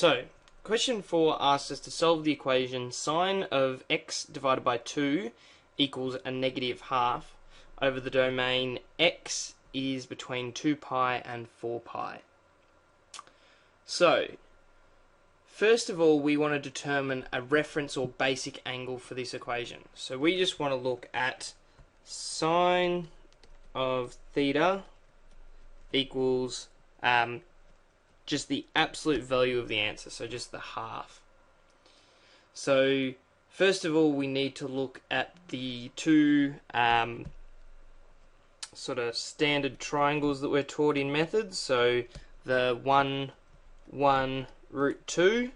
So, question 4 asks us to solve the equation sine of x divided by 2 equals a negative half over the domain x is between 2 pi and 4 pi. So, first of all, we want to determine a reference or basic angle for this equation. So we just want to look at sine of theta equals just the absolute value of the answer, so just the half. So first of all, we need to look at the two sort of standard triangles that we're taught in methods. So the 1, 1, root 2,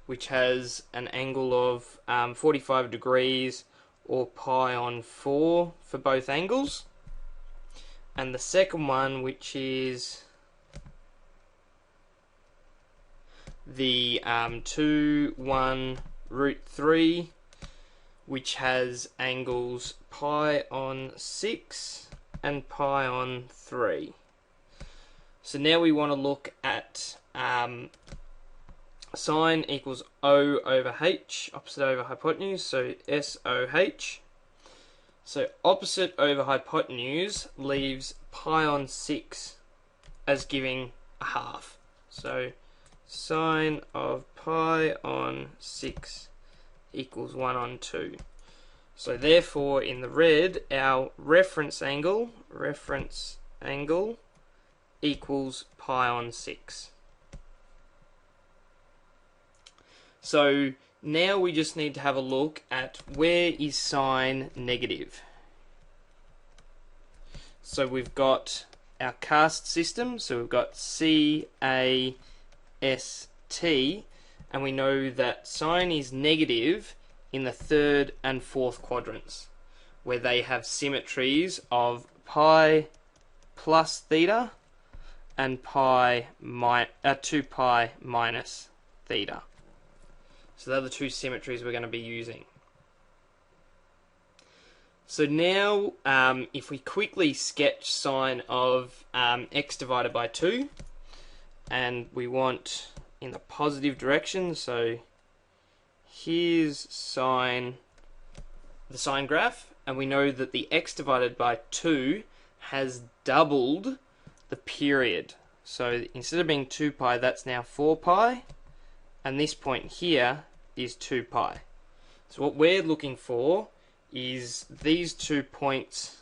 which has an angle of 45 degrees or pi on 4 for both angles. And the second one, which is the 2, 1, root 3, which has angles pi on 6 and pi on 3. So now we want to look at sine equals O over H, opposite over hypotenuse, so SOH. So opposite over hypotenuse leaves pi on 6 as giving a half. So sine of pi on 6 equals 1 on 2. So therefore, in the red, our reference angle equals pi on 6. So now we just need to have a look at where is sine negative. So we've got our cast system, so we've got CAST, and we know that sine is negative in the third and fourth quadrants, where they have symmetries of pi plus theta and 2 pi minus theta. So they're the two symmetries we're going to be using. So now, if we quickly sketch sine of x divided by 2, and we want in the positive direction, so here's the sine graph, and we know that the x divided by 2 has doubled the period. So instead of being 2 pi, that's now 4 pi. And this point here is 2 pi. So what we're looking for is these 2 points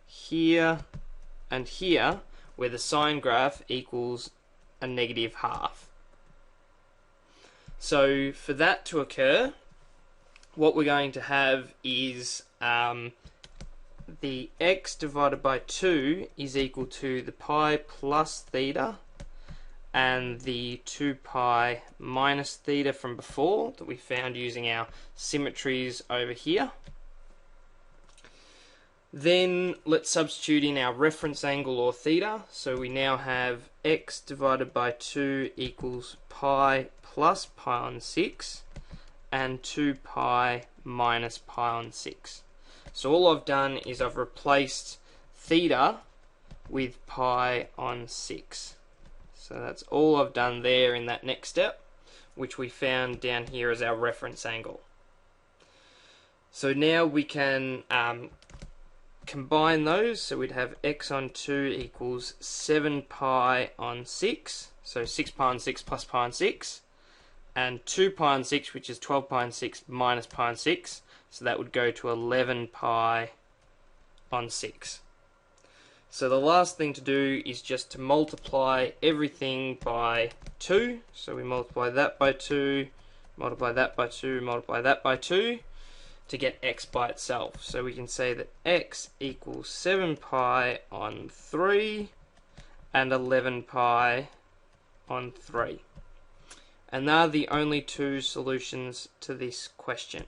here and here, where the sine graph equals a negative half. So for that to occur, what we're going to have is the x divided by 2 is equal to the pi plus theta and the 2 pi minus theta from before that we found using our symmetries over here. Then let's substitute in our reference angle or theta. So we now have x divided by 2 equals pi plus pi on 6 and 2 pi minus pi on 6. So all I've done is I've replaced theta with pi on 6. So that's all I've done there in that next step, which we found down here as our reference angle. So now we can combine those, so we'd have x on 2 equals 7 pi on 6, so 6 pi on 6 plus pi on 6, and 2 pi on 6, which is 12 pi on 6 minus pi on 6, so that would go to 11 pi on 6. So the last thing to do is just to multiply everything by 2. So we multiply that by 2, multiply that by 2, multiply that by 2 to get x by itself. So we can say that x equals 7 pi on 3 and 11 pi on 3. And they're the only two solutions to this question.